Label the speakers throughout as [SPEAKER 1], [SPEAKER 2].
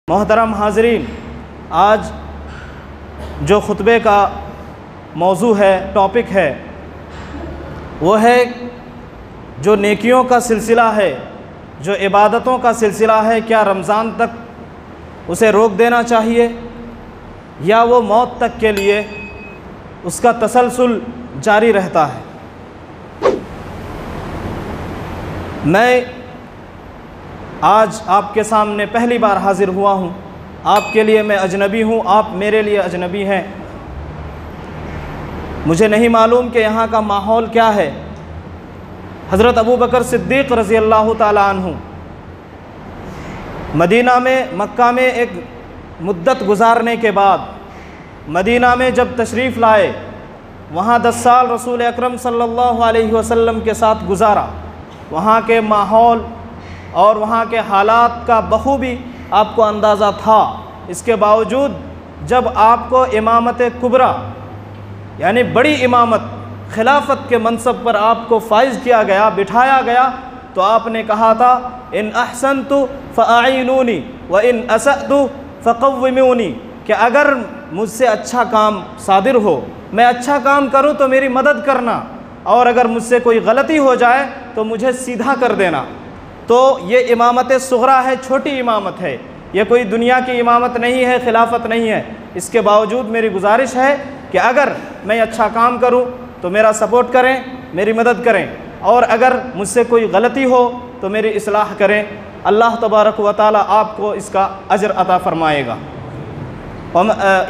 [SPEAKER 1] मोहतरम हाज़रीन, आज जो खुतबे का मौजू है, टॉपिक है, वो है जो नेकियों का सिलसिला है, जो इबादतों का सिलसिला है, क्या रमज़ान तक उसे रोक देना चाहिए या वो मौत तक के लिए उसका तसलसल जारी रहता है। मैं आज आपके सामने पहली बार हाज़िर हुआ हूँ। आपके लिए मैं अजनबी हूँ, आप मेरे लिए अजनबी हैं। मुझे नहीं मालूम कि यहाँ का माहौल क्या है। हज़रत अबू बकर सिद्दीक़ रज़ी अल्लाह ताला अन्हु मदीना में, मक्का में एक मुद्दत गुजारने के बाद मदीना में जब तशरीफ़ लाए, वहाँ 10 साल रसूल अकरम सल्लल्लाहु अलैहि वसल्लम के साथ गुजारा। वहाँ के माहौल और वहाँ के हालात का बखूबी आपको अंदाज़ा था। इसके बावजूद जब आपको इमामत कुबरा यानी बड़ी इमामत, खिलाफत के मनसब पर आपको फ़ाइज़ किया गया, बिठाया गया, तो आपने कहा था इन अहसनतु फ़अईनूनी व इन असअतु फ़क़व्विमूनी, कि अगर मुझसे अच्छा काम सादिर हो, मैं अच्छा काम करूं तो मेरी मदद करना, और अगर मुझसे कोई गलती हो जाए तो मुझे सीधा कर देना। तो ये इमामत सुगरा है, छोटी इमामत है, ये कोई दुनिया की इमामत नहीं है, खिलाफत नहीं है। इसके बावजूद मेरी गुजारिश है कि अगर मैं अच्छा काम करूं तो मेरा सपोर्ट करें, मेरी मदद करें, और अगर मुझसे कोई गलती हो तो मेरी इस्लाह करें। अल्लाह तबारक व तआला आपको इसका अजर अता फ़रमाएगा।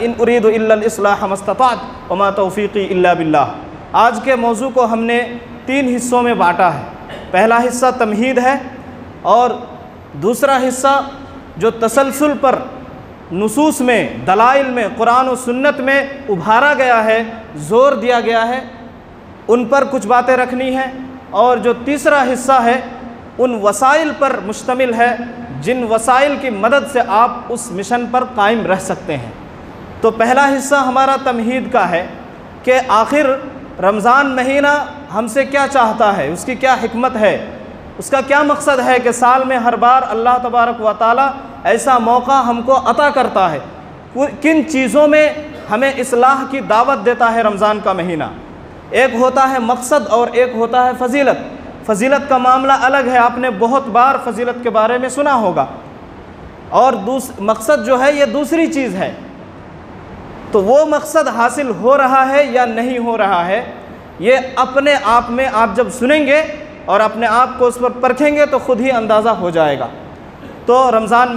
[SPEAKER 1] इन उरीदु इल्लल इस्लाह मस्तताअत व मा तौफ़ीक़ी इल्ला बिल्लाह। आज के मौजू को हमने 3 हिस्सों में बांटा है। पहला हिस्सा तमहीद है और दूसरा हिस्सा जो तसलसल पर नुसूस में, दलाइल में, कुरान और सुन्नत में उभारा गया है, ज़ोर दिया गया है, उन पर कुछ बातें रखनी है। और जो तीसरा हिस्सा है उन वसाइल पर मुश्तमिल है जिन वसाइल की मदद से आप उस मिशन पर कायम रह सकते हैं। तो पहला हिस्सा हमारा तमहीद का है कि आखिर रमज़ान महीना हमसे क्या चाहता है, उसकी क्या हिकमत है, उसका क्या मकसद है कि साल में हर बार अल्लाह तबारक व ताला ऐसा मौका हमको अता करता है। किन चीज़ों में हमें इस्लाह की दावत देता है रमज़ान का महीना। एक होता है मकसद और एक होता है फ़जीलत। फ़जीलत का मामला अलग है, आपने बहुत बार फ़जीलत के बारे में सुना होगा, और मकसद जो है ये दूसरी चीज़ है। तो वो मकसद हासिल हो रहा है या नहीं हो रहा है, ये अपने आप में आप जब सुनेंगे और अपने आप को उस पर परखेंगे तो ख़ुद ही अंदाज़ा हो जाएगा। तो रमज़ान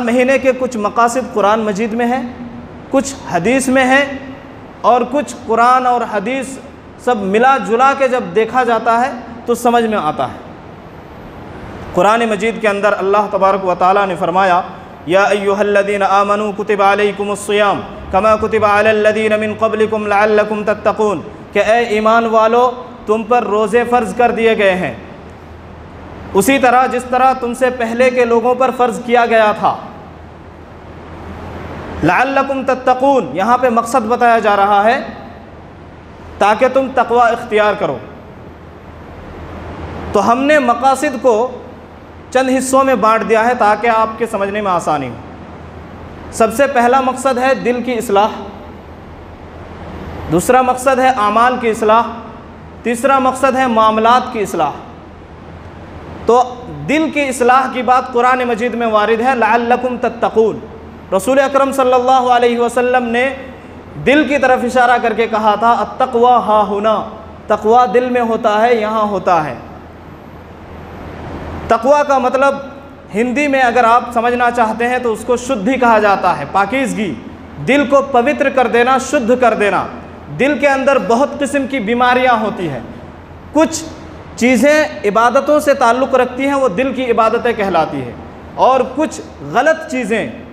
[SPEAKER 1] महीने के कुछ मकासद कुरान मजीद में है, कुछ हदीस में है, और कुछ कुरान और हदीस सब मिला जुला के जब देखा जाता है तो समझ में आता है। कुरान मजीद के अंदर अल्लाह तबारक व ताला ने फरमाया, या अय्युहल्लज़ीना आमनू कुतिबा अलैकुमुस्सियाम कमा कुतिबा अलल्लज़ीना मिन क़ब्लिकुम लअल्लकुम तत्तक़ून, कि ए ईमान वालो, तुम पर रोज़े फ़र्ज़ कर दिए गए हैं उसी तरह जिस तरह तुमसे पहले के लोगों पर फ़र्ज़ किया गया था। लअल्लकुम तत्तक़ून, यहाँ पे मकसद बताया जा रहा है ताकि तुम तक़वा इख्तियार करो। तो हमने मकासद को चंद हिस्सों में बांट दिया है ताकि आपके समझने में आसानी हो। सबसे पहला मकसद है दिल की इस्लाह, दूसरा मकसद है आमाल की इस्लाह, तीसरा मकसद है मामलात की इस्लाह। तो दिल की इस्लाह की बात कुरान मजीद में वारिद है, लअल्लकुम तत्तक़ून। रसूल अकरम सल्लल्लाहु अलैहि वसल्लम ने दिल की तरफ इशारा करके कहा था, अत्तक़वा हा हुना, तक़वा दिल में होता है, यहाँ होता है। तक़वा का मतलब हिंदी में अगर आप समझना चाहते हैं तो उसको शुद्धि कहा जाता है, पाकीज़गी, दिल को पवित्र कर देना, शुद्ध कर देना। दिल के अंदर बहुत किस्म की बीमारियां होती हैं। कुछ चीज़ें इबादतों से ताल्लुक़ रखती हैं, वो दिल की इबादतें कहलाती हैं, और कुछ गलत चीज़ें,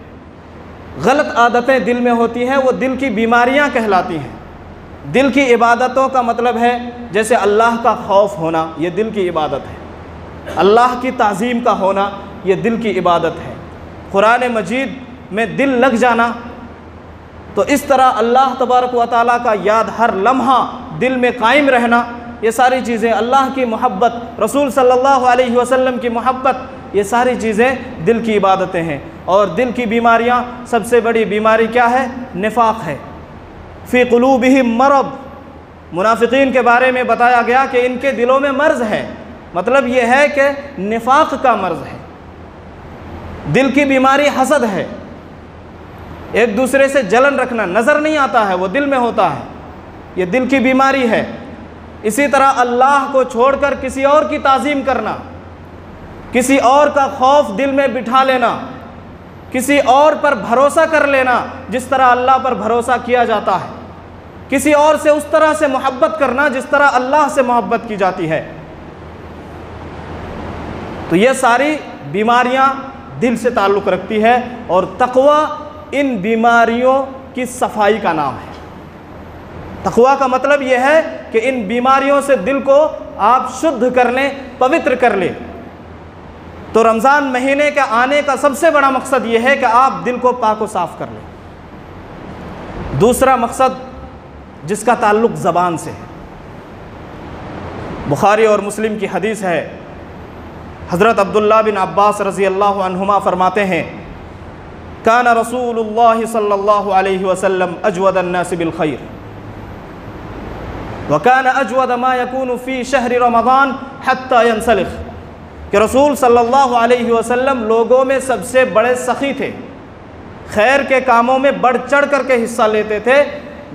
[SPEAKER 1] गलत आदतें दिल में होती हैं, वो दिल की बीमारियां कहलाती हैं। दिल की इबादतों का मतलब है जैसे अल्लाह का खौफ होना, ये दिल की इबादत है। अल्लाह की ताज़ीम का होना, ये दिल की इबादत है। कुरान मजीद में दिल लग जाना, तो इस तरह अल्लाह तबारक व ताला का याद हर लम्हा दिल में कायम रहना, ये सारी चीज़ें, अल्लाह की मोहब्बत, रसूल सल्लल्लाहु अलैहि वसल्लम की मोहब्बत, ये सारी चीज़ें दिल की इबादतें हैं। और दिल की बीमारियाँ, सबसे बड़ी बीमारी क्या है? निफाक है। फ़ी क़ुलूबिहिम मरद, मुनाफिकीन के बारे में बताया गया कि इनके दिलों में मर्ज़ है। मतलब ये है कि निफाक का मर्ज़ है। दिल की बीमारी हसद है, एक दूसरे से जलन रखना, नज़र नहीं आता है, वो दिल में होता है, ये दिल की बीमारी है। इसी तरह अल्लाह को छोड़कर किसी और की ताज़ीम करना, किसी और का खौफ दिल में बिठा लेना, किसी और पर भरोसा कर लेना जिस तरह अल्लाह पर भरोसा किया जाता है, किसी और से उस तरह से मोहब्बत करना जिस तरह अल्लाह से मोहब्बत की जाती है। तो ये सारी बीमारियां दिल से ताल्लुक़ रखती है और तक़वा इन बीमारियों की सफाई का नाम है। तक़वा का मतलब यह है कि इन बीमारियों से दिल को आप शुद्ध कर लें, पवित्र कर लें। तो रमज़ान महीने के आने का सबसे बड़ा मकसद यह है कि आप दिल को पाक व साफ़ कर लें। दूसरा मकसद जिसका ताल्लुक़ ज़बान से है, बुखारी और मुस्लिम की हदीस है, हज़रत अब्दुल्ला बिन अब्बास रज़ी अल्लाहु अन्हुमा फरमाते हैं, काना रसूलुल्लाह सल्लल्लाहु अलैहि वसल्लम अजवद अन्नास बिल खैर व काना अजवद मा यकूनु फ़ी शहर रमज़ान हत्ता यंसलिख, कि रसूल सल्लल्लाहु अलैहि वसल्लम लोगों में सबसे बड़े सखी थे, खैर के कामों में बढ़ चढ़ करके हिस्सा लेते थे,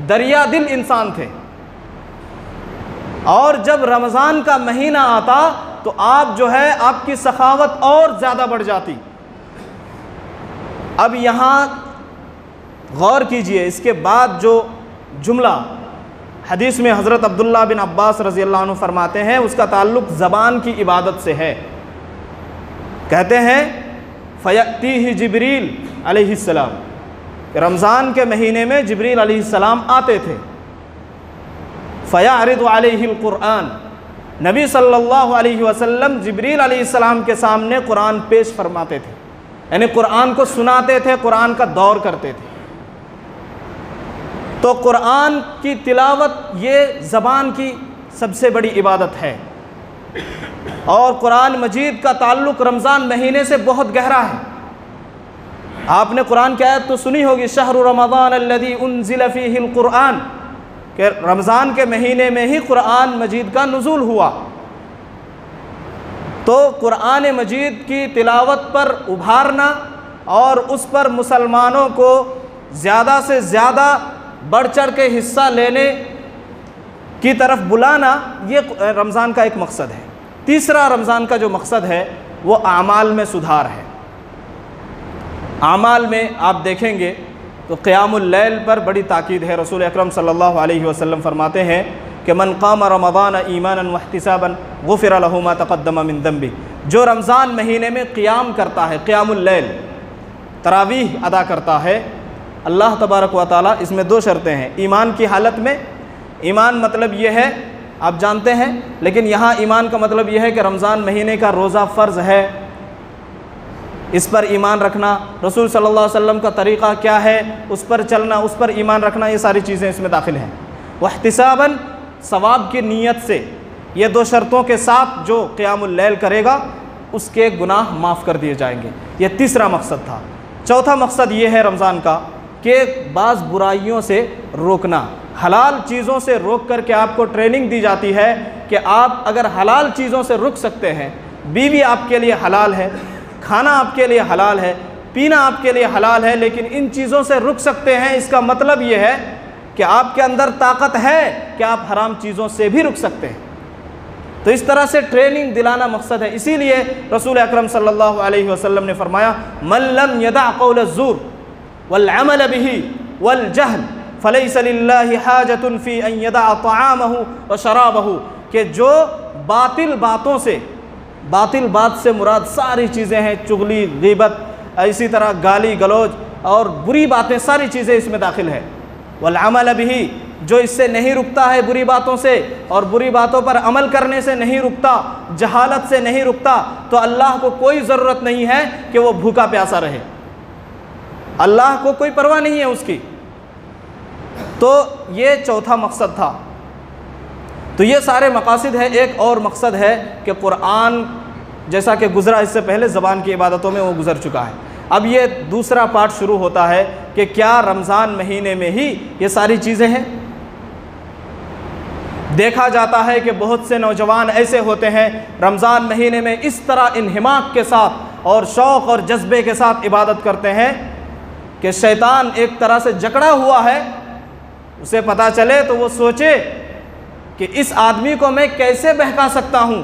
[SPEAKER 1] दरिया दिल इंसान थे। और जब रमज़ान का महीना आता तो आप जो है आपकी सखावत और ज़्यादा बढ़ जाती। अब यहाँ गौर कीजिए, इसके बाद जो जुमला हदीस में हज़रत अब्दुल्ला बिन अब्बास रज़ी अल्लाह अन्हु फरमाते हैं, उसका ताल्लुक़ ज़बान की इबादत से है। कहते हैं फ़यअतीहि जिब्रील अलैहिस्सलाम, रमज़ान के महीने में जिब्रील अलैहिस्सलाम आते थे। फ़यअरिदु अलैहिल क़ुरआन, नबी सल्लल्लाहु अलैहि वसल्लम जिब्रील अलैहिस्सलाम के सामने कुरान पेश फरमाते थे, यानी कुरान को सुनाते थे, कुरान का दौर करते थे। तो कुरान की तिलावत ये ज़बान की सबसे बड़ी इबादत है। और कुरान मजीद का ताल्लुक़ रमज़ान महीने से बहुत गहरा है। आपने कुरान की आयत तो सुनी होगी, शहरु रमज़ान अल्लज़ी उन्ज़िल फ़ीहिल क़ुरआन, कि रमज़ान के महीने में ही कुरान मजीद का नुज़ूल हुआ। तो कुरान मजीद की तिलावत पर उभारना और उस पर मुसलमानों को ज़्यादा से ज़्यादा बढ़ चढ़ के हिस्सा लेने की तरफ बुलाना, ये रमज़ान का एक मकसद है। तीसरा रमज़ान का जो मकसद है वो आमाल में सुधार है। आमाल में आप देखेंगे तो क़ियामुल लैल पर बड़ी ताकीद है। रसूल अकरम सल्लल्लाहु अलैहि वसल्लम फरमाते हैं कि मन क़ाम रमज़ान ईमानन वहतिसाबन गुफ़िर लहु मा तक़द्दम मिन ज़ंबी, जो रमज़ान महीने में क़ियाम करता है, क़ियामुल लैल, तरावीह अदा करता है, अल्लाह तबारक व तआला, इसमें दो शर्तें हैं। ईमान की हालत में, ईमान मतलब ये है आप जानते हैं, लेकिन यहाँ ईमान का मतलब यह है कि रमज़ान महीने का रोज़ा फ़र्ज़ है, इस पर ईमान रखना, रसूल सल्लल्लाहु अलैहि वसल्लम का तरीक़ा क्या है उस पर चलना, उस पर ईमान रखना, ये सारी चीज़ें इसमें दाखिल हैं। वहतिसाबन, सवाब की नीयत से, ये दो शर्तों के साथ जो क़ियामुल लैल करेगा उसके गुनाह माफ़ कर दिए जाएंगे। ये तीसरा मकसद था। चौथा मकसद ये है रमज़ान का कि बाज़ बुराइयों से रोकना, हलाल चीज़ों से रोक करके आपको ट्रेनिंग दी जाती है कि आप अगर हलाल चीज़ों से रुक सकते हैं, बीवी आपके लिए हलाल है, खाना आपके लिए हलाल है, पीना आपके लिए हलाल है, लेकिन इन चीज़ों से रुक सकते हैं, इसका मतलब ये है कि आपके अंदर ताकत है कि आप हराम चीज़ों से भी रुक सकते हैं। तो इस तरह से ट्रेनिंग दिलाना मकसद है। इसीलिए रसूल अकरम सल्लल्लाहु अलैहि वसल्लम ने फरमाया, मन लम यदा क़ौल ज़ूर वल अमल बिही वल जहल फलैसा लिल्लाहि हाजतुन फ़ी अन यदा तआमहु व शराबहु, कि जो बातिल बातों से, बातिल बात से मुराद सारी चीज़ें हैं, चुगली, ग़ीबत, इसी तरह गाली गलौज और बुरी बातें, सारी चीज़ें इसमें दाखिल है। वल अमल बिही, जो इससे नहीं रुकता है बुरी बातों से और बुरी बातों पर अमल करने से नहीं रुकता, जहालत से नहीं रुकता, तो अल्लाह को कोई ज़रूरत नहीं है कि वो भूखा प्यासा रहे, अल्लाह को कोई परवाह नहीं है उसकी। तो ये चौथा मकसद था। तो ये सारे मकासद है। एक और मकसद है कि कुरान जैसा कि गुज़रा इससे पहले ज़बान की इबादतों में वो गुज़र चुका है। अब ये दूसरा पार्ट शुरू होता है कि क्या रमज़ान महीने में ही ये सारी चीज़ें हैं। देखा जाता है कि बहुत से नौजवान ऐसे होते हैं रमज़ान महीने में इस तरह इन्हिमाक के साथ और शौक़ और जज्बे के साथ इबादत करते हैं कि शैतान एक तरह से जकड़ा हुआ है। उसे पता चले तो वो सोचे कि इस आदमी को मैं कैसे बहका सकता हूँ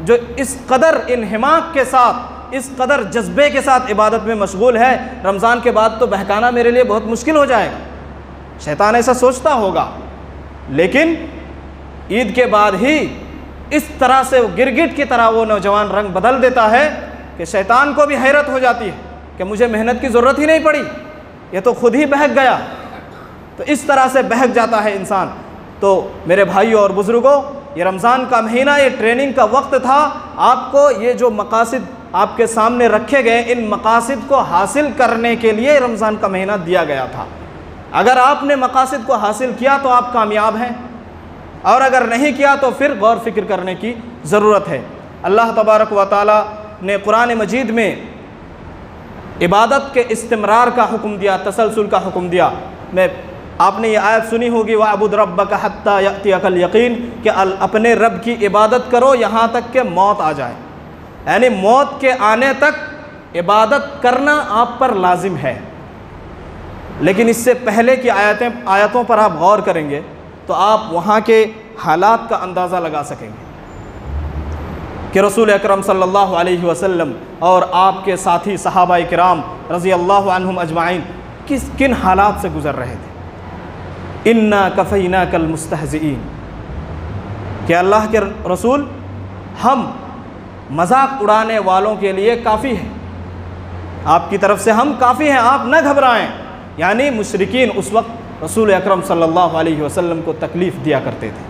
[SPEAKER 1] जो इस कदर इन्हिमाक के साथ, इस कदर जज्बे के साथ इबादत में मशगूल है। रमज़ान के बाद तो बहकाना मेरे लिए बहुत मुश्किल हो जाएगा। शैतान ऐसा सोचता होगा, लेकिन ईद के बाद ही इस तरह से गिरगिट की तरह वो नौजवान रंग बदल देता है कि शैतान को भी हैरत हो जाती है कि मुझे मेहनत की ज़रूरत ही नहीं पड़ी, ये तो खुद ही बहक गया। तो इस तरह से बहक जाता है इंसान। तो मेरे भाइयों और बुज़ुर्गों, ये रमज़ान का महीना ये ट्रेनिंग का वक्त था। आपको ये जो मकासद आपके सामने रखे गए, इन मकासद को हासिल करने के लिए रमज़ान का महीना दिया गया था। अगर आपने मकासद को हासिल किया तो आप कामयाब हैं, और अगर नहीं किया तो फिर गौर फिक्र करने की ज़रूरत है। अल्लाह तबारक व तआला ने कुरान मजीद में इबादत के इस्तिमरार का हुक्म दिया, तसलसल का हुक्म दिया। आपने ये आयत सुनी होगी, वअबुद रब्बका हत्ता यअतियकल यकीन, कि अपने रब की इबादत करो यहाँ तक कि मौत आ जाए। यानी मौत के आने तक इबादत करना आप पर लाजिम है। लेकिन इससे पहले की आयतों पर आप गौर करेंगे तो आप वहाँ के हालात का अंदाज़ा लगा सकेंगे कि रसूल अकरम सल्लल्लाहु अलैहि वसल्लम और आपके साथी सहाबाए किराम रज़ी अल्लाहु अन्हुम अजमाइन किन हालात से गुज़र रहे थे। इन्ना कफ़ैना कल मुस्तहज़ीन, कि अल्लाह के रसूल हम मजाक उड़ाने वालों के लिए काफ़ी हैं, आपकी तरफ से हम काफ़ी हैं, आप न घबराएं। यानी मुशरिकीन उस वक्त रसूल अकरम सल्लल्लाहु अलैहि वसल्लम को तकलीफ़ दिया करते थे।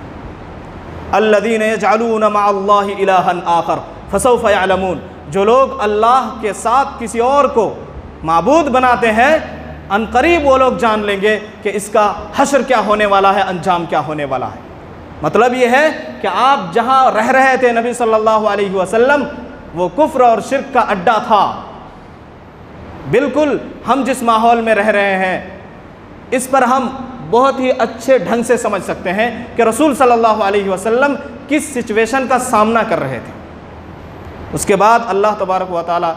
[SPEAKER 1] अल्लज़ीन यजअलून मअल्लाहि इलाहन आखर फसौफ यअलमून, जो लोग अल्लाह के साथ किसी और को माबूद बनाते हैं, अनकरीब वो लोग जान लेंगे कि इसका हश्र क्या होने वाला है, अंजाम क्या होने वाला है। मतलब ये है कि आप जहाँ रह रहे थे नबी सल्लल्लाहु अलैहि वसल्लम, वो कुफ्र और शिर्क का अड्डा था। बिल्कुल हम जिस माहौल में रह रहे हैं इस पर हम बहुत ही अच्छे ढंग से समझ सकते हैं कि रसूल सल्लल्लाहु अलैहि वसल्लम किस सिचुएशन का सामना कर रहे थे। उसके बाद अल्लाह तबारक व तआला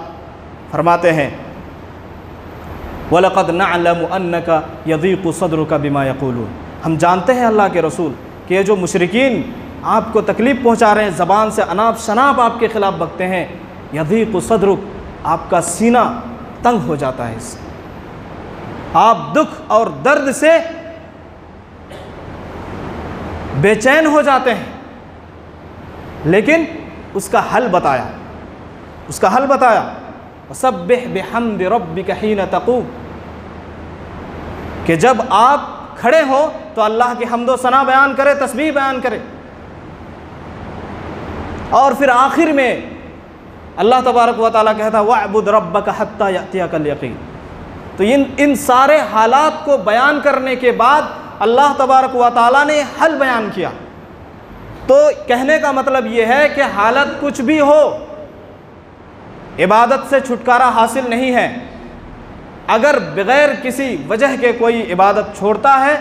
[SPEAKER 1] फरमाते हैं, वलक़द नअलमु अन्नका यज़ीक़ु सद्रुका बिमा यक़ूलून, हम जानते हैं अल्लाह के रसूल कि ये जो मुशरिकीन आपको तकलीफ़ पहुँचा रहे हैं, ज़बान से अनाप शनाप आपके ख़िलाफ़ बकते हैं, यज़ीक़ु सद्रुक, आपका सीना तंग हो जाता है, इससे आप दुख और दर्द से बेचैन हो जाते हैं। लेकिन उसका हल बताया, वसब्बिह बिहम्दि रब्बिका हीना तक़ूम, कि जब आप खड़े हो तो अल्लाह की हम्दो सना बयान करे, तस्बीह बयान करे। और फिर आखिर में अल्लाह तबारक व तआला कहता है वअबुद रब्बका हत्ता यअतियकल यकीन। तो इन सारे हालात को बयान करने के बाद अल्लाह तबारक व तआला ने हल बयान किया। तो कहने का मतलब ये है कि हालत कुछ भी हो, इबादत से छुटकारा हासिल नहीं है। अगर बग़ैर किसी वजह के कोई इबादत छोड़ता है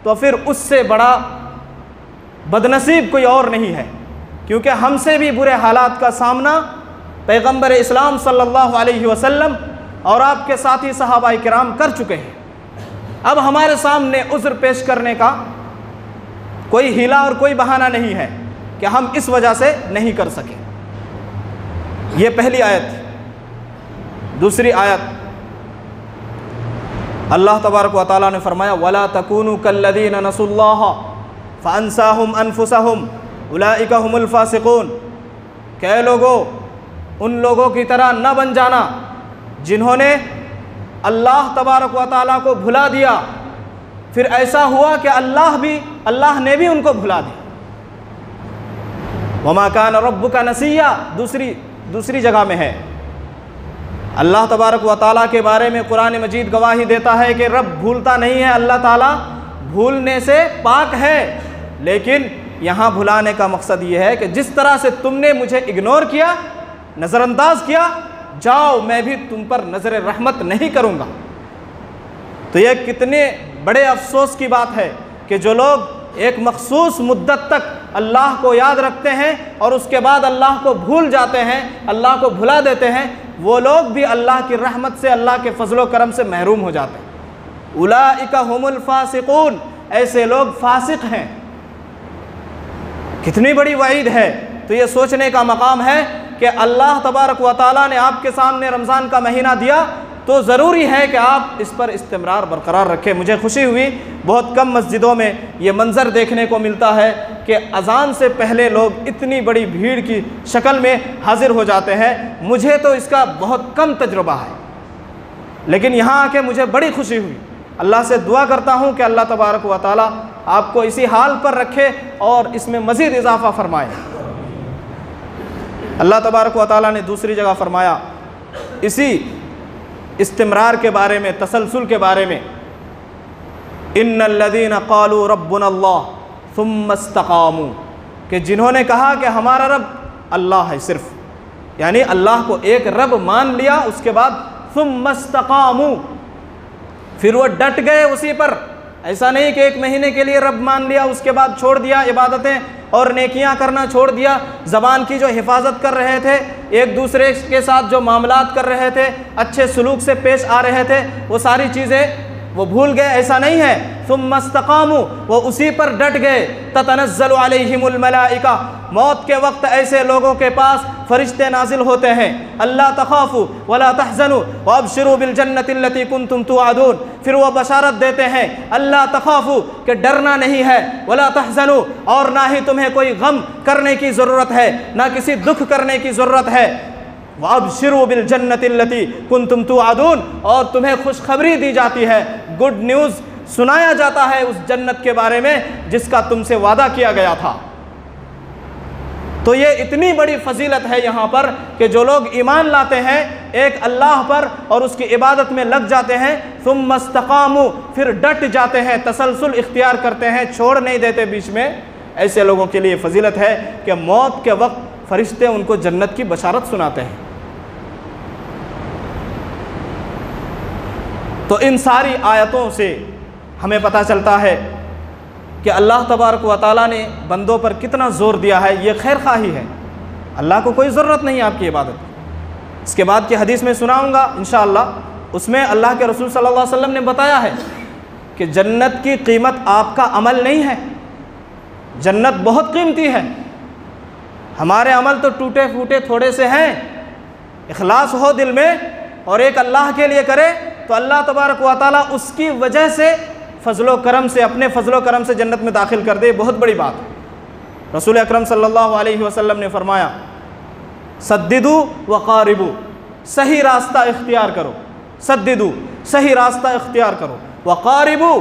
[SPEAKER 1] तो फिर उससे बड़ा बदनसीब कोई और नहीं है, क्योंकि हमसे भी बुरे हालात का सामना पैगंबर इस्लाम सल्लल्लाहु अलैहि वसल्लम और आपके साथी सहाबाए किराम कर चुके हैं। अब हमारे सामने उज़्र पेश करने का कोई हीला और कोई बहाना नहीं है कि हम इस वजह से नहीं कर सके। ये पहली आयत। दूसरी आयत अल्लाह तबारक व तआला ने फरमाया वला तकूनु कल्लज़ीना नसुल्लाह फ़अन्साहुम अनफुसहुम उलाइका हुमुल फ़ासिक़ून, कह लोगों उन लोगों की तरह न बन जाना जिन्होंने अल्लाह तबारक व तआला को भुला दिया, फिर ऐसा हुआ कि अल्लाह ने भी उनको भुला दिया। वमा कान रब्बुका नसिया दूसरी जगह में है। अल्लाह तबारक व तआला के बारे में कुरान मजीद गवाही देता है कि रब भूलता नहीं है, अल्लाह ताला भूलने से पाक है। लेकिन यहाँ भुलाने का मकसद ये है कि जिस तरह से तुमने मुझे इग्नोर किया, नज़रअंदाज किया, जाओ मैं भी तुम पर नज़र रहमत नहीं करूँगा। तो यह कितने बड़े अफसोस की बात है कि जो लोग एक मखसूस मुद्दत तक अल्लाह को याद रखते हैं और उसके बाद अल्लाह को भूल जाते हैं, अल्लाह को भुला देते हैं, वो लोग भी अल्लाह की रहमत से, अल्लाह के फजलो करम से महरूम हो जाते हैं। उलाइका हुमुल फासिकून, ऐसे लोग फासिक हैं। कितनी बड़ी वईद है। तो ये सोचने का मकाम है कि अल्लाह तबारक व तआला ने आपके सामने रमज़ान का महीना दिया तो ज़रूरी है कि आप इस पर इस्तिमरार बरकरार रखें। मुझे खुशी हुई, बहुत कम मस्जिदों में ये मंज़र देखने को मिलता है कि अज़ान से पहले लोग इतनी बड़ी भीड़ की शक्ल में हाजिर हो जाते हैं। मुझे तो इसका बहुत कम तजुर्बा है, लेकिन यहाँ आके मुझे बड़ी खुशी हुई। अल्लाह से दुआ करता हूँ कि अल्लाह तबारक व तआला आपको इसी हाल पर रखे और इसमें मज़ीद इजाफ़ा फरमाए। अल्लाह तबारक व तआला ने दूसरी जगह फरमाया इसी इस्तिमरार के बारे में, तसलसल के बारे में, इन्नल्लज़ीना क़ालू रब्बुनल्लाह सुम्मा इस्तक़ामू, कि जिन्होंने कहा कि हमारा रब अल्लाह है सिर्फ, यानी अल्लाह को एक रब मान लिया, उसके बाद सुम्मा इस्तक़ामू, फिर वो डट गए उसी पर। ऐसा नहीं कि एक महीने के लिए रब मान लिया उसके बाद छोड़ दिया, इबादतें और नेकियां करना छोड़ दिया, ज़बान की जो हिफाजत कर रहे थे, एक दूसरे के साथ जो मामलात कर रहे थे, अच्छे सलूक से पेश आ रहे थे, वो सारी चीज़ें वो भूल गए। ऐसा नहीं है। सुम्मा इस्तक़ामू, वो उसी पर डट गए। ततनज़्ज़लु अलैहिमुल मलाइका, मौत के वक्त ऐसे लोगों के पास फरिश्ते नाजिल होते हैं। अल्ला तख़ाफ़ू वला तहज़नू वअबशिरू बिल जन्नति लती कुंतुम तुअदून, फिर वो बशारत देते हैं अल्ला तख़ाफ़ू कि डरना नहीं है, वला तहज़नू, और ना ही तुम्हें कोई गम करने की ज़रूरत है, ना किसी दुख करने की ज़रूरत है। वअबशिरू बिल जन्नति लती कुंतुम तुअदून, और तुम्हें खुशखबरी दी जाती है, गुड न्यूज़ सुनाया जाता है उस जन्नत के बारे में जिसका तुमसे वादा किया गया था। तो ये इतनी बड़ी फजीलत है यहाँ पर कि जो लोग ईमान लाते हैं एक अल्लाह पर और उसकी इबादत में लग जाते हैं, सुम्मा इस्तक़ामू, फिर डट जाते हैं, तसलसल इख्तियार करते हैं, छोड़ नहीं देते बीच में, ऐसे लोगों के लिए फजीलत है कि मौत के वक्त फरिश्ते उनको जन्नत की बशारत सुनाते हैं। तो इन सारी आयतों से हमें पता चलता है कि अल्लाह तबारक व तआला ने बंदों पर कितना ज़ोर दिया है। ये खैर खाही है, अल्लाह को कोई ज़रूरत नहीं है आपकी इबादत की। इसके बाद की हदीस में सुनाऊँगा इंशाअल्लाह, उसमें अल्लाह के रसूल सल्लल्लाहु अलैहि वसल्लम ने बताया है कि जन्नत की कीमत आपका अमल नहीं है, जन्नत बहुत कीमती है। हमारे अमल तो टूटे फूटे थोड़े से हैं। इखलास हो दिल में और एक अल्लाह के लिए करे तो अल्लाह तबारक व तआला उसकी वजह से फ़ज़लो करम से, अपने फ़ज़लो करम से जन्नत में दाखिल कर दे। बहुत बड़ी बात है। रसूल अकरम सल्लल्लाहु अलैहि वसल्लम ने फरमाया सद्दिदू व क़ारिबू, सही रास्ता इख्तियार करो। सद्दिदू, सही रास्ता इख्तियार करो। व क़ारिबू,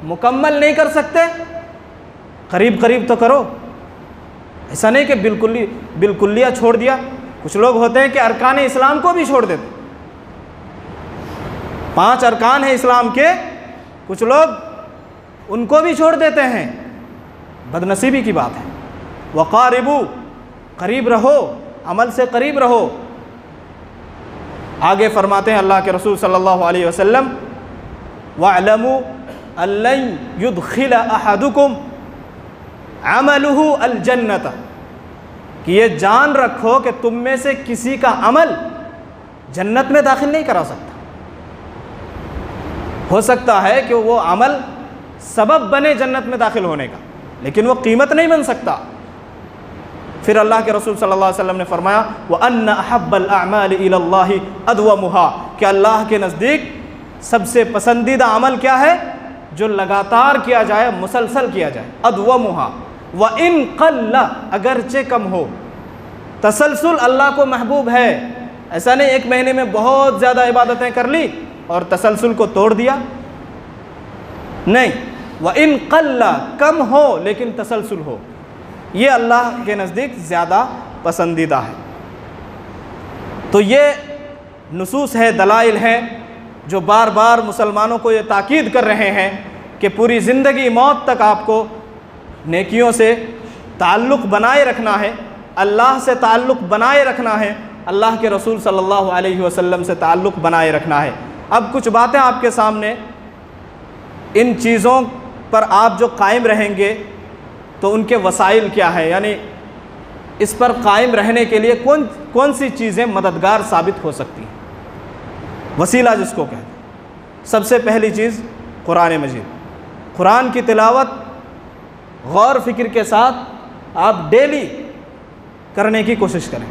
[SPEAKER 1] मुकम्मल नहीं कर सकते, करीब करीब तो करो। ऐसा नहीं कि बिल्कुलिया छोड़ दिया। कुछ लोग होते हैं कि अरकान इस्लाम को भी छोड़ देते। 5 अरकान हैं इस्लाम के, कुछ लोग उनको भी छोड़ देते हैं। बदनसीबी की बात है। वक़ारिबू, करीब रहो, अमल से करीब रहो। आगे फरमाते हैं अल्लाह के रसूल सल्लल्लाहु अलैहि वसल्लम, वअलमू अल्लन युदखिल अहदुकुम अमलुहु अल जन्नत, कि ये जान रखो कि तुम में से किसी का अमल जन्नत में दाखिल नहीं करा सकता। हो सकता है कि वो अमल सबब बने जन्नत में दाखिल होने का, लेकिन वो कीमत नहीं बन सकता। फिर अल्लाह के रसूल सल्लल्लाहु अलैहि वसल्लम ने फरमाया व अन्न अहब्बल अअमाल इलल्लाहि अदवमुहा, कि अल्लाह के नज़दीक सबसे पसंदीदा अमल क्या है? जो लगातार किया जाए, मुसलसल किया जाए। अदवमुहा व इन क़ल्ला, अगरचे कम हो। तसलसल अल्लाह को महबूब है। ऐसा नहीं एक महीने में बहुत ज़्यादा इबादतें कर ली और तसलसल को तोड़ दिया, नहीं। व इन क़ल्ला, कम हो लेकिन तसलसल हो, ये अल्लाह के नज़दीक ज़्यादा पसंदीदा है। तो ये नुसूस है, दलाइल हैं जो बार बार मुसलमानों को ये ताकीद कर रहे हैं कि पूरी ज़िंदगी मौत तक आपको नेकियों से ताल्लुक़ बनाए रखना है, अल्लाह से ताल्लुक़ बनाए रखना है, अल्लाह के रसूल सल्लल्लाहु अलैहि वसल्लम से ताल्लुक़ बनाए रखना है। अब कुछ बातें आपके सामने, इन चीज़ों पर आप जो कायम रहेंगे तो उनके वसाइल क्या है, यानी इस पर कायम रहने के लिए कौन कौन सी चीज़ें मददगार साबित हो सकती हैं। वसीला जिसको कहते हैं, सबसे पहली चीज़ कुरान मजीद। कुरान की तिलावत गौर फिक्र के साथ आप डेली करने की कोशिश करें।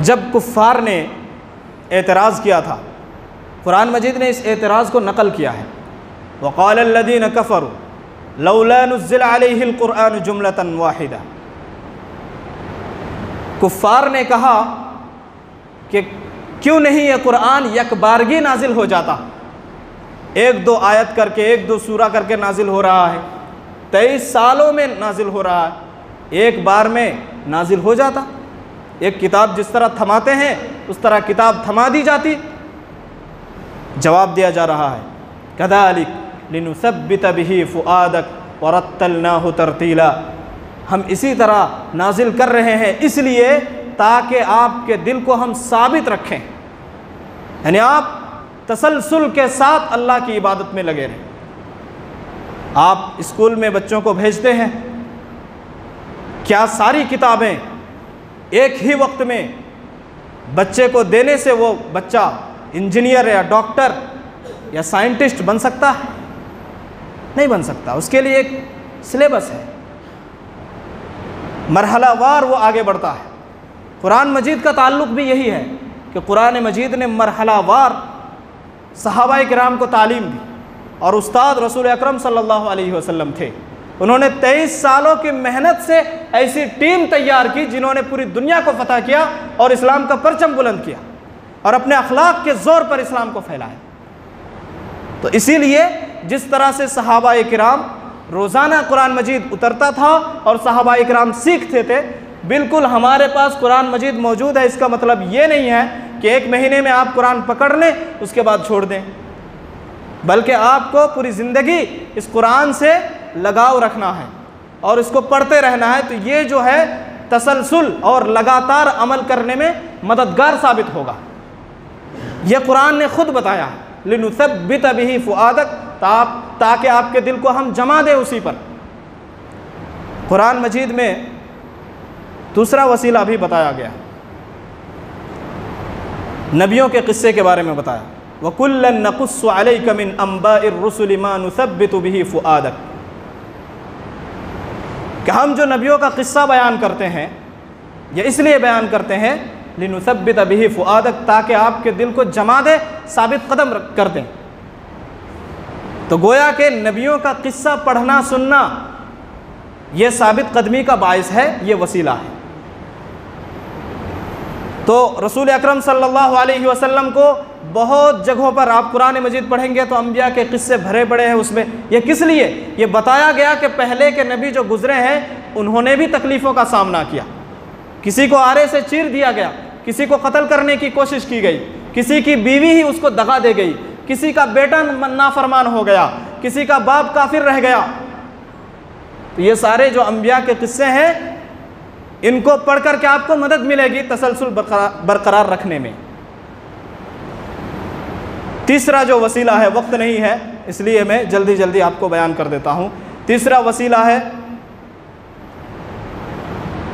[SPEAKER 1] जब कुफ़ार ने एतराज़ किया था, कुरान मजीद ने इस एतराज़ को नकल किया है। वक़ाल अल्लज़ीन कफ़रू लौला नुज़्ज़िला अलैहिल क़ुरआन जुमलतन वाहिदा। कुफ़ार ने कहा कि क्यों नहीं ये कुरान यकबारगी नाजिल हो जाता, एक दो आयत करके, एक दो सूरा करके नाजिल हो रहा है, 23 सालों में नाजिल हो रहा है, एक बार में नाजिल हो जाता। एक किताब जिस तरह थमाते हैं उस तरह किताब थमा दी जाती। जवाब दिया जा रहा है, कज़ालिक लिनुसब्बित बिही फ़ुआदक वरत्तलनाहु तरतीला। हम इसी तरह नाजिल कर रहे हैं इसलिए ताकि आपके दिल को हम साबित रखें, यानी आप तसलसल के साथ अल्लाह की इबादत में लगे रहें। आप स्कूल में बच्चों को भेजते हैं, क्या सारी किताबें एक ही वक्त में बच्चे को देने से वो बच्चा इंजीनियर या डॉक्टर या साइंटिस्ट बन सकता है? नहीं बन सकता। उसके लिए एक सिलेबस है, मरहलावार वो आगे बढ़ता है। कुरान मजीद का ताल्लुक़ भी यही है कि कुरान मजीद ने मरहलावार सहाबाए किराम को तालीम दी, और उस्ताद रसूल अकरम सल्लल्लाहु अलैहि वसल्लम थे। उन्होंने 23 सालों की मेहनत से ऐसी टीम तैयार की जिन्होंने पूरी दुनिया को फतह किया और इस्लाम का परचम बुलंद किया और अपने अखलाक के ज़ोर पर इस्लाम को फैलाया। तो इसीलिए जिस तरह से सहाबाए किराम रोज़ाना कुरान मजीद उतरता था और सहाबाए किराम सीखते थे, बिल्कुल हमारे पास कुरान मजीद मौजूद है। इसका मतलब ये नहीं है कि एक महीने में आप कुरान पकड़ लें उसके बाद छोड़ दें, बल्कि आपको पूरी ज़िंदगी इस कुरान से लगाव रखना है और इसको पढ़ते रहना है। तो ये जो है तसलसल और लगातार अमल करने में मददगार साबित होगा। यह कुरान ने खुद बताया है, लिनुसब्बित बिही फ़ुआदक, ताकि आपके दिल को हम जमा दें उसी पर। कुरान मजीद में दूसरा वसीला भी बताया गया, नबियों के क़िस्से के बारे में बताया। वकुल्लन नक़ुस्सु अलैका मिन अंबाइर रुसुलि मा नुसब्बितु बिही फ़ुआदक, कि हम जो नबियों का क़िस्सा बयान करते हैं ये इसलिए बयान करते हैं लिनुसब्बित बिही फ़ुआदक, ताकि आपके दिल को जमा दे, साबित कदम कर दें। तो गोया के नबियों का क़िस्सा पढ़ना सुनना ये साबित कदमी का बाइस है, ये वसीला है। तो रसूल अकरम सल्लल्लाहु अलैहि वसल्लम को बहुत जगहों पर आप कुरान मजीद पढ़ेंगे तो अंबिया के किस्से भरे पड़े हैं उसमें। ये किस लिए? ये बताया गया कि पहले के नबी जो गुजरे हैं उन्होंने भी तकलीफ़ों का सामना किया। किसी को आरे से चीर दिया गया, किसी को कत्ल करने की कोशिश की गई, किसी की बीवी ही उसको दगा दे गई, किसी का बेटा नाफरमान हो गया, किसी का बाप काफिर रह गया। तो ये सारे जो अंबिया के किस्से हैं इनको पढ़ कर के आपको मदद मिलेगी तसलसल बरकरार रखने में। तीसरा जो वसीला है, वक्त नहीं है इसलिए मैं जल्दी जल्दी आपको बयान कर देता हूँ। तीसरा वसीला है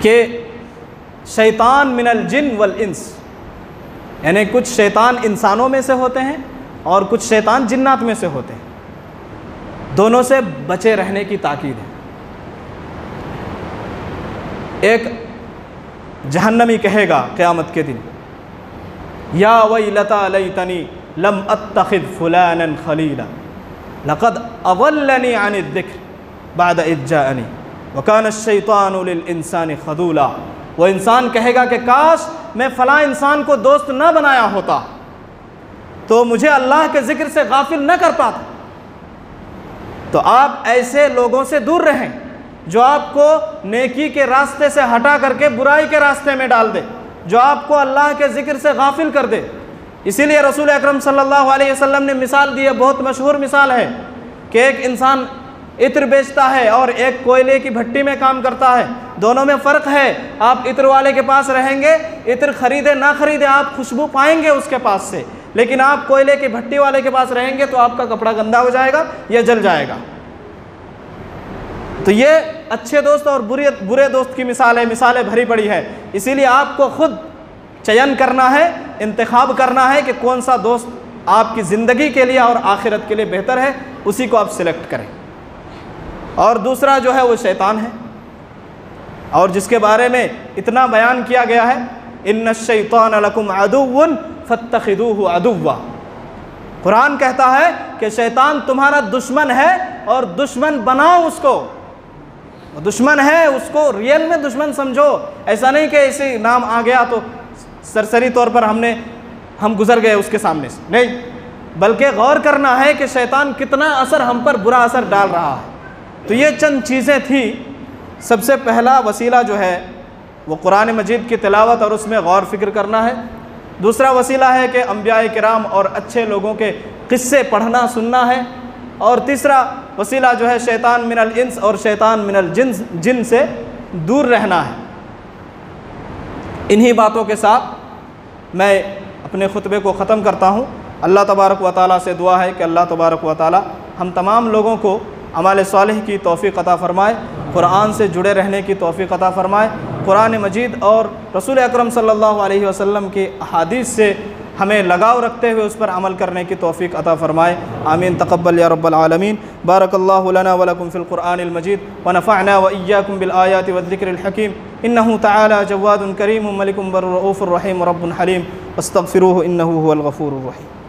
[SPEAKER 1] कि शैतान मिनल जिन वल इंस, यानी कुछ शैतान इंसानों में से होते हैं और कुछ शैतान जिन्नात में से होते हैं, दोनों से बचे रहने की ताकीद है। एक जहन्नमी कहेगा क़यामत के दिन, या वैलता लैतनी लम अत्तखिज़ फुलानन खलीला लक़द अज़ल्लनी अनिज़ ज़िक्र बाद इज़ जाअनी व कान अश-शैतानु लिल इंसानि ख़ज़ूला। वो इंसान कहेगा कि काश मैं फ़लाँ इंसान को दोस्त न बनाया होता तो मुझे अल्लाह के ज़िक्र से गाफिल न कर पाता। तो आप ऐसे लोगों से दूर रहें जो आपको नेकी के रास्ते से हटा करके बुराई के रास्ते में डाल दे, जो आपको अल्लाह के ज़िक्र से गाफिल कर दे। इसीलिए रसूल अकरम सल्लल्लाहु अलैहि वसल्लम ने मिसाल दी है, बहुत मशहूर मिसाल है कि एक इंसान इत्र बेचता है और एक कोयले की भट्टी में काम करता है, दोनों में फ़र्क है। आप इत्र वाले के पास रहेंगे, इत्र खरीदे ना खरीदे आप खुशबू पाएंगे उसके पास से, लेकिन आप कोयले की भट्टी वाले के पास रहेंगे तो आपका कपड़ा गंदा हो जाएगा या जल जाएगा। तो ये अच्छे दोस्त और बुरे दोस्त की मिसालें भरी पड़ी है। इसीलिए आपको खुद चयन करना है, इंतखाब करना है कि कौन सा दोस्त आपकी ज़िंदगी के लिए और आखिरत के लिए बेहतर है, उसी को आप सिलेक्ट करें। और दूसरा जो है वो शैतान है, और जिसके बारे में इतना बयान किया गया है, इन्नश्शैतान लकुम अदुव्वुन फत्तखिदूहु अदुव्वा। कुरान कहता है कि शैतान तुम्हारा दुश्मन है और दुश्मन बनाओ उसको। दुश्मन है उसको रियल में दुश्मन समझो, ऐसा नहीं कि ऐसे नाम आ गया तो सरसरी तौर पर हम गुजर गए उसके सामने से, नहीं, बल्कि गौर करना है कि शैतान कितना असर हम पर बुरा असर डाल रहा है। तो ये चंद चीज़ें थी। सबसे पहला वसीला जो है वो कुरान मजीद की तिलावत और उसमें गौर फिक्र करना है। दूसरा वसीला है कि अंबिया किराम और अच्छे लोगों के किस्से पढ़ना सुनना है। और तीसरा वसीला जो है शैतान मिनल इंस और शैतान मिनल जिन से दूर रहना है। इन्हीं बातों के साथ मैं अपने खुतबे को ख़त्म करता हूँ। अल्लाह तबारक व तआला से दुआ है कि अल्लाह तबारक व तआला हम तमाम लोगों को अमाल सालिह की तौफ़ीक़ अता फ़रमाए, कुरान से जुड़े रहने की तौफ़ीक़ अता फ़रमाए, कुरान मजीद और रसूल अकरम सल्लल्लाहु अलैहि वसल्लम के अहादीस से हमें लगाव रखते हुए उस पर अमल करने की तौफ़ीक़ अता फ़रमाए। आमीन तक़ब्बल या रब्बल आलमीन। बारकल्लाहु लना व लकुम फ़िल क़ुरआनिल मजीद व नफ़अना व इय्याकुम बिल आयाति व ज़िक्रिल हकीम। इन्नहु तआला जव्वादुन करीमुम मलिकुम बर्रुर रऊफ़ुर रहीम रब्बुन हलीम। अस्तग़फ़िरूहु इन्नहु हुवल गफ़ूरुर रहीम।